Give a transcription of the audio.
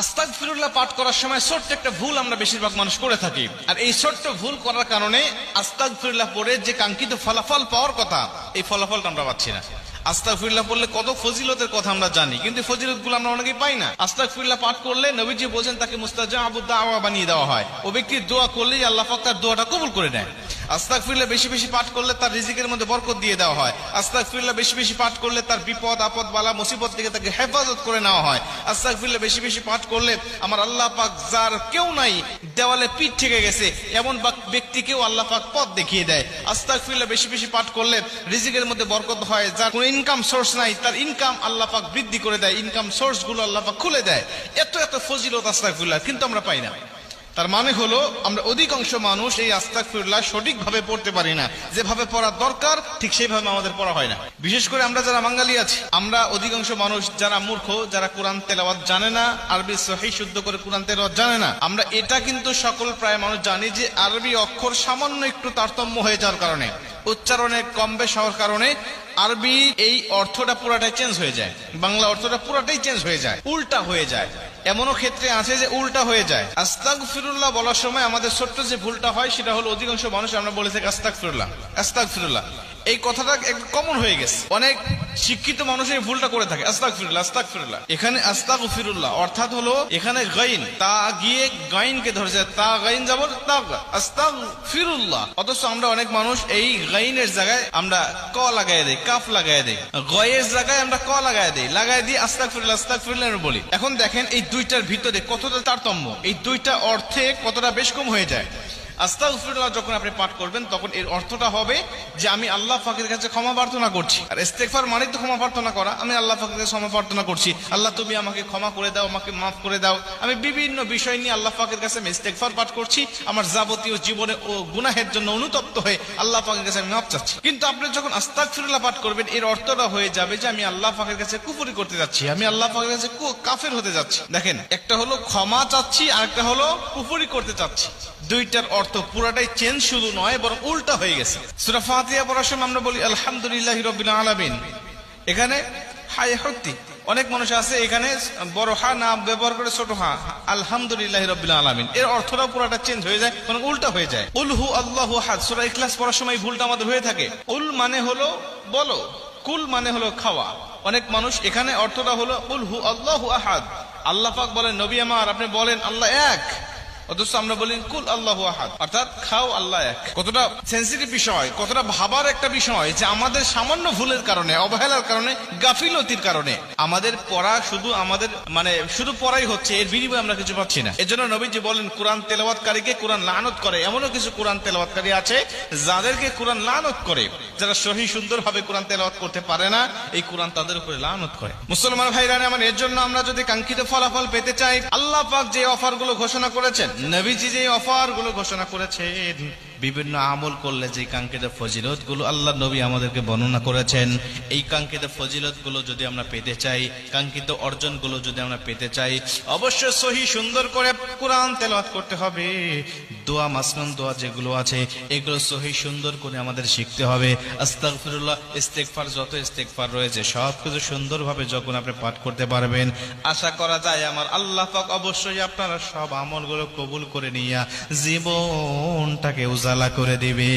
আস্তাগফিরুল্লাহ পাঠ করার সময় ছোট্ট একটা ভুল আমরা বেশিরভাগ মানুষ করে থাকি, আর এই ছোট্ট ভুল করার কারণে আস্তাগফিরুল্লাহ পড়ে যে কাঙ্ক্ষিত ফলাফল পাওয়ার কথা, এই ফলাফলটা আমরা পাচ্ছি না। আস্তাগফিরুল্লাহ পড়লে কত ফজিলতের কথা আমরা জানি, কিন্তু ফজিলতগুলো আমরা অনেকেই পাই না। আস্তাগফিরুল্লাহ পাঠ করলে নবীজি বলেন তাকে মুস্তাজাবুদ দাওয়া বানিয়ে দেওয়া হয়। ও ব্যক্তির দোয়া করলেই আল্লাহ পাক তার দোয়াটা কবুল করে নেয়। আস্তাগফিরুল্লাহ বেশি বেশি পাঠ করলে তার রিজিকের মধ্যে বরকত দিয়ে দেওয়া হয়। আস্তাগফিরুল্লাহ বেশি বেশি পাঠ করলে তার বিপদ আপদ বালা মুসিবত থেকে তাকে হেফাজত করে নেওয়া হয়। আস্তাগফিরুল্লাহ বেশি বেশি পাঠ করলে আমার আল্লাহ পাক যার কেউ নাই, দেওয়ালে পিঠ থেকে গেছে এমন ব্যক্তিকেও আল্লাহ পাক পথ দেখিয়ে দেয়। আস্তাগফিরুল্লাহ বেশি বেশি পাঠ করলে রিজিকের মধ্যে বরকত হয়। যার কোনো ইনকাম সোর্স নাই তার ইনকাম আল্লাহ পাক বৃদ্ধি করে দেয়, ইনকাম সোর্স গুলো আল্লাহ পাক খুলে দেয়। এত এত ফজিলত আস্তাগফিরুল্লাহ, কিন্তু আমরা পাই না। তার মানে হলো আমরা অধিকাংশ মানুষ এই আস্তাগফিরুল্লাহ সঠিকভাবে পড়তে পারি না। যেভাবে পড়ার দরকার ঠিক সেইভাবে আমাদের পড়া হয় না। বিশেষ করে আমরা যারা বাঙালি আছি, আমরা অধিকাংশ মানুষ যারা মূর্খ, যারা কোরআন তেলাওয়াত জানে না, আরবি সহিহ শুদ্ধ করে কোরআন তেলাওয়াত জানে না। আমরা এটা কিন্তু সকল প্রায় মানুষ জানি যে আরবি অক্ষর সামান্য একটু তারতম্য হয়ে যাওয়ার কারণে, উচ্চারণে কম বেশ হওয়ার কারণে আরবি এই অর্থটা পুরাটাই চেঞ্জ হয়ে যায়, বাংলা অর্থটা পুরাটাই চেঞ্জ হয়ে যায়, উল্টা হয়ে যায়। এমনও ক্ষেত্রে আছে যে উল্টা হয়ে যায়। আস্তাগফিরুল্লাহ বলার সময় আমাদের ছোট্ট যে ভুলটা হয় সেটা হলো অধিকাংশ মানুষ আমরা বলে থাকি আস্তাগফিরুল্লাহ আস্তাগফিরুল্লাহ। এই কথাটা একটু কমন হয়ে গেছে, অনেক শিক্ষিত মানুষ এই ভুলটা করে থাকে। আস্তাগফিরুল্লাহ আস্তাগফিরুল্লাহ, এখানে আস্তাগফিরুল্লাহ অর্থাৎ হলো এখানে গাইন, তা গিয়ে গাইনকে ধরেছে, তা গাইন যাব আস্তাগফিরুল্লাহ। অথচ আমরা অনেক মানুষ এই গাইনের জায়গায় আমরা ক লাগাই দেই, কাফ লাগাই দেই, গয়ের জায়গায় আমরা ক লাগাই দিয়ে আস্তাগফিরুল্লাহ আস্তাগফিরুল্লাহ বলি। এখন দেখেন এই দুইটার ভিতরে কতটা তারতম্য, এই দুইটা অর্থে কতটা বেশ কম হয়ে যায়। আস্তাগফিরুল্লাহ যখন আপনি পাঠ করবেন তখন এর অর্থটা হবে যে আমি আল্লাহ পাকের কাছে ক্ষমা প্রার্থনা করছি। আর ইস্তেগফার মানে তো ক্ষমা প্রার্থনা করা। আমি আল্লাহ পাকের কাছে ক্ষমা প্রার্থনা করছি, আল্লাহ তুমি আমাকে ক্ষমা করে দাও, আমাকে মাফ করে দাও। আমি বিভিন্ন বিষয় নিয়ে আল্লাহ পাকের কাছে আমি ইস্তেগফার পাঠ করছি, আমার যাবতীয় জীবনে ও গুনাহের জন্য অনুতপ্ত হয়ে আল্লাহ পাকের কাছে আমি মাফ চাচ্ছি। কিন্তু আপনি যখন আস্তাগফিরুল্লাহ পাঠ করবেন এর অর্থটা হয়ে যাবে যে আমি আল্লাহ পাকের কাছে কুফরি করতে যাচ্ছি, আমি আল্লাহ পাকের কাছে কাফের হতে যাচ্ছি। দেখেন, একটা হলো ক্ষমা চাচ্ছি আর একটা হলো কুফরি করতে চাচ্ছি। দুইটার অর্থ পুরাটাই চেঞ্জ, শুধু নয় বরং উল্টা হয়ে গেছে। সূরা ফাতিহা পড়ার সময় আমরা বলি আলহামদুলিল্লাহি রাব্বিল আলামিন, এখানে হায় হত্যি অনেক মানুষ আছে এখানে বড় হা না ব্যবহার করে ছোট হা, আলহামদুলিল্লাহি রাব্বিল আলামিন, এর অর্থটা পুরাটা চেঞ্জ হয়ে যায়, মানে উল্টা হয়ে যায়। উল হু আল্লাহু আহাদ, সূরা ইখলাস পড়ার সময় ভুলটা আমাদের হয়ে থাকে। উল মানে হলো বলো, কুল মানে হলো খাওয়া। অনেক মানুষ এখানে অর্থটা হলো উল হু আল্লাহু আহাদ, আল্লাহ পাক বলেন নবী আমার আপনি বলেন আল্লাহ এক, অথচ আমরা বলি কুল আল্লাহু আহাদ, অর্থাৎ খাও আল্লাহ এক। কতটা সেন্সিটিভ বিষয়, কতটা ভাবার একটা বিষয় যে আমাদের সামান্য ভুলের কারণে, অবহেলার কারণে, গাফিলতির কারণে আমাদের পড়া শুধু আমাদের শুধু পড়াই হচ্ছে, এর বিনিময়ে আমরা কিছু পাচ্ছি না। এজন্য নবীজি বলেন কোরআন তেলাওয়াতকারীকে কোরআন লানত করে। এমনও কিছু কোরআন তেলাওয়াতকারী আছে যাদেরকে কোরআন লানত করে, যারা সহি সুন্দরভাবে কোরআন তেলাওয়াত করতে পারে না, এই কোরআন তাদের উপরে লানত করে। মুসলমান ভাইরা আমার, এর জন্য আমরা যদি কাঙ্ক্ষিত ফলাফল পেতে চাই, আল্লাহ পাক যে অফার গুলো ঘোষণা করেছেন, নবীজি যে অফার গুলো ঘোষণা করেছেন, বিভিন্ন আমল করলে যে কাঙ্ক্ষিত ফজিলত গুলো আল্লাহ নবী আমাদেরকে বর্ণনা করেছেন, এই কাঙ্ক্ষিত ফজিলত গুলো যদি আমরা পেতে চাই, কাঙ্ক্ষিত অর্জন গুলো যদি আমরা পেতে চাই, অবশ্যই সহি সুন্দর করে কোরআন তেলাওয়াত করতে হবে। দোয়া মাসনুন দোয়া যেগুলো আছে এগুলো সহি সুন্দর করে আমাদের শিখতে হবে। আস্তাগফিরুল্লাহ, ইস্তেগফার, যত ইস্তেগফার রয়েছে সবকিছু সুন্দরভাবে যখন আপনি পাঠ করতে পারবেন, আশা করা যায় আমার আল্লাহ পাক অবশ্যই আপনারা সব আমলগুলো কবুল করে নিয়ে জীবনটাকে উজালা করে দিবে।